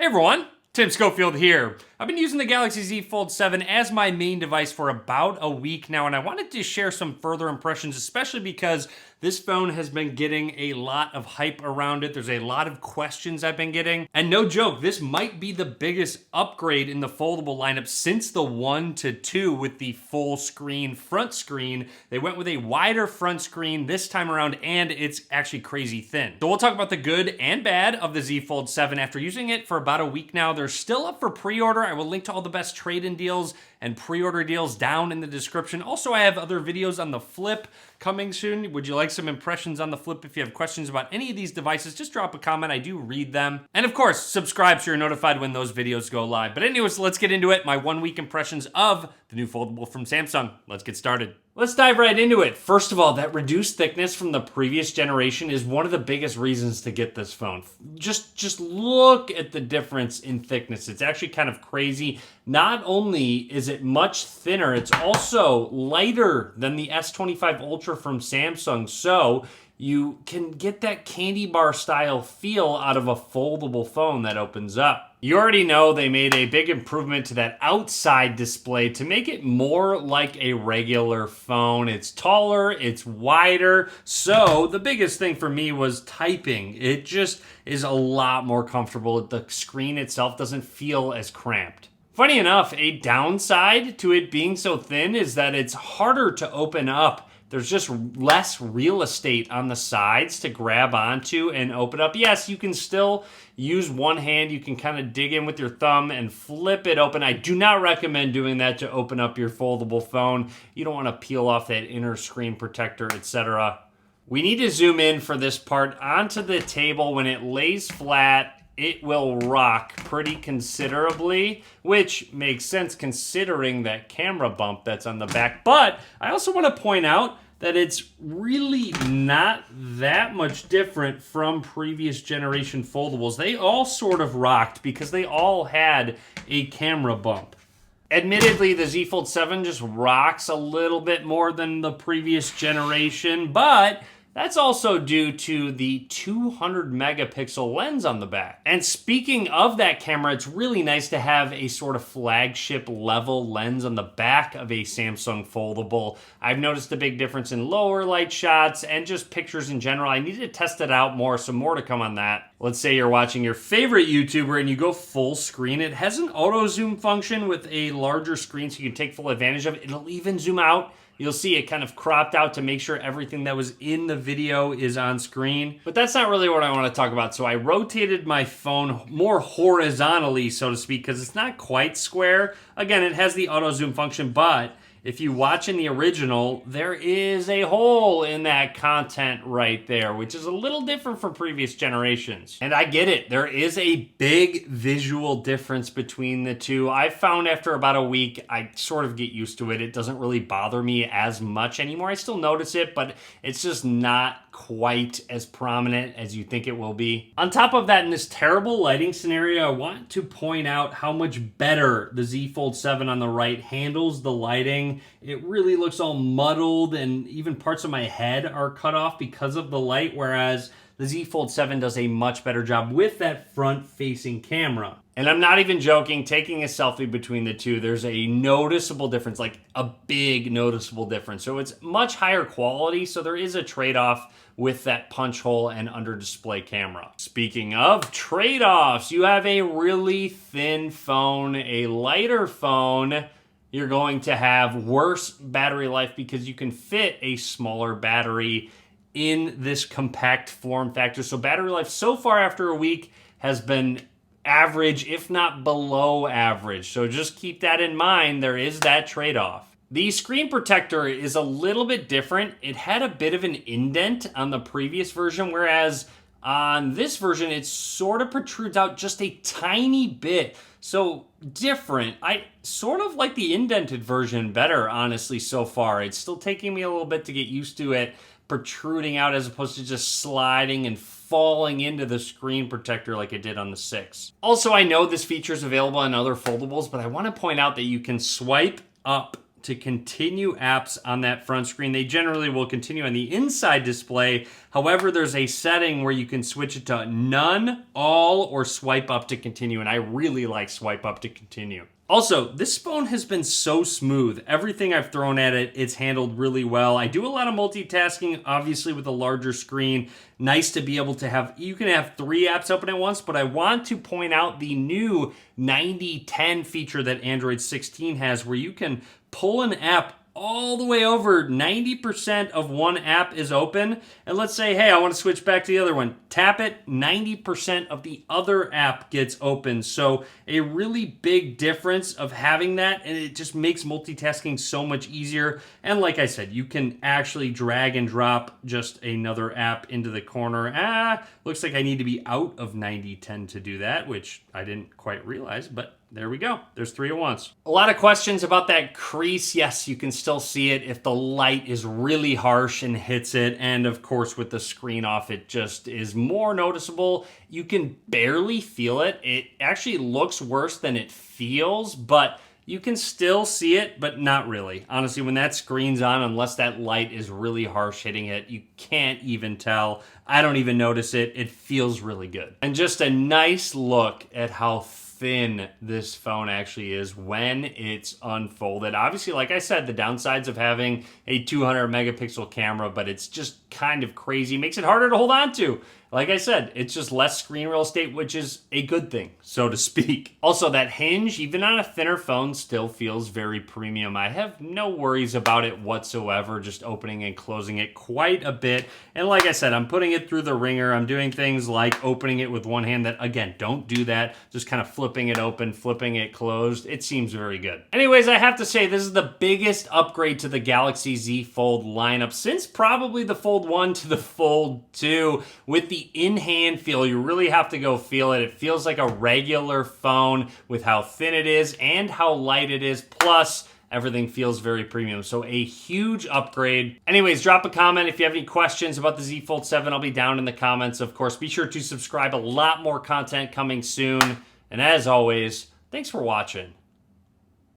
Hey everyone, Tim Schofield here. I've been using the Galaxy Z Fold 7 as my main device for about a week now, and I wanted to share some further impressions, especially because this phone has been getting a lot of hype around it. There's a lot of questions I've been getting, and no joke, this might be the biggest upgrade in the foldable lineup since the 1 to 2 with the full screen front screen. They went with a wider front screen this time around, and it's actually crazy thin. So we'll talk about the good and bad of the Z Fold 7 after using it for about a week now. They're still up for pre-order. I will link to all the best trade-in deals and pre-order deals down in the description. Also, I have other videos on the Flip coming soon. Would you like some impressions on the Flip? If you have questions about any of these devices, just drop a comment. I do read them. And of course, subscribe so you're notified when those videos go live. But anyways, let's get into it. My 1 week impressions of the new foldable from Samsung. Let's get started. Let's dive right into it. First of all, that reduced thickness from the previous generation is one of the biggest reasons to get this phone. Just look at the difference in thickness. It's actually kind of crazy. Not only is it much thinner, it's also lighter than the S25 Ultra from Samsung. So you can get that candy bar style feel out of a foldable phone that opens up. You already know they made a big improvement to that outside display to make it more like a regular phone. It's taller, it's wider. So the biggest thing for me was typing. It just is a lot more comfortable. The screen itself doesn't feel as cramped. Funny enough, a downside to it being so thin is that it's harder to open up. There's just less real estate on the sides to grab onto and open up. Yes, you can still use one hand. You can kind of dig in with your thumb and flip it open. I do not recommend doing that to open up your foldable phone. You don't want to peel off that inner screen protector, etc. We need to zoom in for this part onto the table. When it lays flat, it will rock pretty considerably, which makes sense considering that camera bump that's on the back. But I also want to point out that it's really not that much different from previous generation foldables. They all sort of rocked because they all had a camera bump. Admittedly, the Z Fold 7 just rocks a little bit more than the previous generation, but that's also due to the 200 megapixel lens on the back. And speaking of that camera, it's really nice to have a sort of flagship level lens on the back of a Samsung foldable. I've noticed a big difference in lower light shots and just pictures in general. I need to test it out more, so more to come on that. Let's say you're watching your favorite YouTuber and you go full screen. It has an auto zoom function with a larger screen so you can take full advantage of it. It'll even zoom out. You'll see it kind of cropped out to make sure everything that was in the video is on screen. But that's not really what I want to talk about. So I rotated my phone more horizontally, so to speak, because it's not quite square. Again, it has the auto zoom function, but if you watch in the original, there is a hole in that content right there, which is a little different from previous generations. And I get it. There is a big visual difference between the two. I found after about a week, I sort of get used to it. It doesn't really bother me as much anymore. I still notice it, but it's just not quite as prominent as you think it will be. On top of that, in this terrible lighting scenario, I want to point out how much better the Z Fold 7 on the right handles the lighting. It really looks all muddled, and even parts of my head are cut off because of the light, whereas the Z Fold 7 does a much better job with that front-facing camera. And I'm not even joking, taking a selfie between the two, there's a noticeable difference, like a big noticeable difference. So it's much higher quality, so there is a trade-off with that punch hole and under display camera. Speaking of trade-offs, you have a really thin phone, a lighter phone. You're going to have worse battery life because you can fit a smaller battery in this compact form factor. So battery life so far after a week has been average, if not below average. So just keep that in mind. There is that trade-off. The screen protector is a little bit different. It had a bit of an indent on the previous version, whereas on this version, it sort of protrudes out just a tiny bit. So different. I sort of like the indented version better, honestly, so far. It's still taking me a little bit to get used to it protruding out as opposed to just sliding and falling into the screen protector like it did on the 6. Also, I know this feature is available on other foldables, but I want to point out that you can swipe up to continue apps on that front screen. They generally will continue on the inside display. However, there's a setting where you can switch it to none, all, or swipe up to continue, and I really like swipe up to continue. Also, this phone has been so smooth. Everything I've thrown at it, it's handled really well. I do a lot of multitasking, obviously with a larger screen. Nice to be able to have, you can have 3 apps open at once, but I want to point out the new 90-10 feature that Android 16 has, where you can pull an app all the way over. 90% of one app is open, and let's say, hey, I want to switch back to the other one. Tap it, 90% of the other app gets open. So a really big difference of having that, and it just makes multitasking so much easier. And like I said, you can actually drag and drop just another app into the corner. Looks like I need to be out of 90-10 to do that, which I didn't quite realize, but there we go. There's 3 at once. A lot of questions about that crease. Yes, you can still see it if the light is really harsh and hits it. And of course, with the screen off, it just is more noticeable. You can barely feel it. It actually looks worse than it feels, but you can still see it, but not really. Honestly, when that screen's on, unless that light is really harsh hitting it, you can't even tell. I don't even notice it. It feels really good. And just a nice look at how thin this phone actually is when it's unfolded. Obviously, like I said, the downsides of having a 200 megapixel camera, but it's just kind of crazy. Makes it harder to hold on to. Like I said, it's just less screen real estate, which is a good thing, so to speak. Also, that hinge, even on a thinner phone, still feels very premium. I have no worries about it whatsoever, just opening and closing it quite a bit. And like I said, I'm putting it through the ringer. I'm doing things like opening it with one hand that, again, don't do that. Just kind of flipping it open, flipping it closed. It seems very good. Anyways, I have to say, this is the biggest upgrade to the Galaxy Z Fold lineup since probably the Fold 1 to the Fold 2 with the in-hand feel. You really have to go feel it. It feels like a regular phone with how thin it is and how light it is. Plus, everything feels very premium. So a huge upgrade. Anyways, drop a comment if you have any questions about the Z Fold 7. I'll be down in the comments. Of course, be sure to subscribe. A lot more content coming soon. And as always, thanks for watching.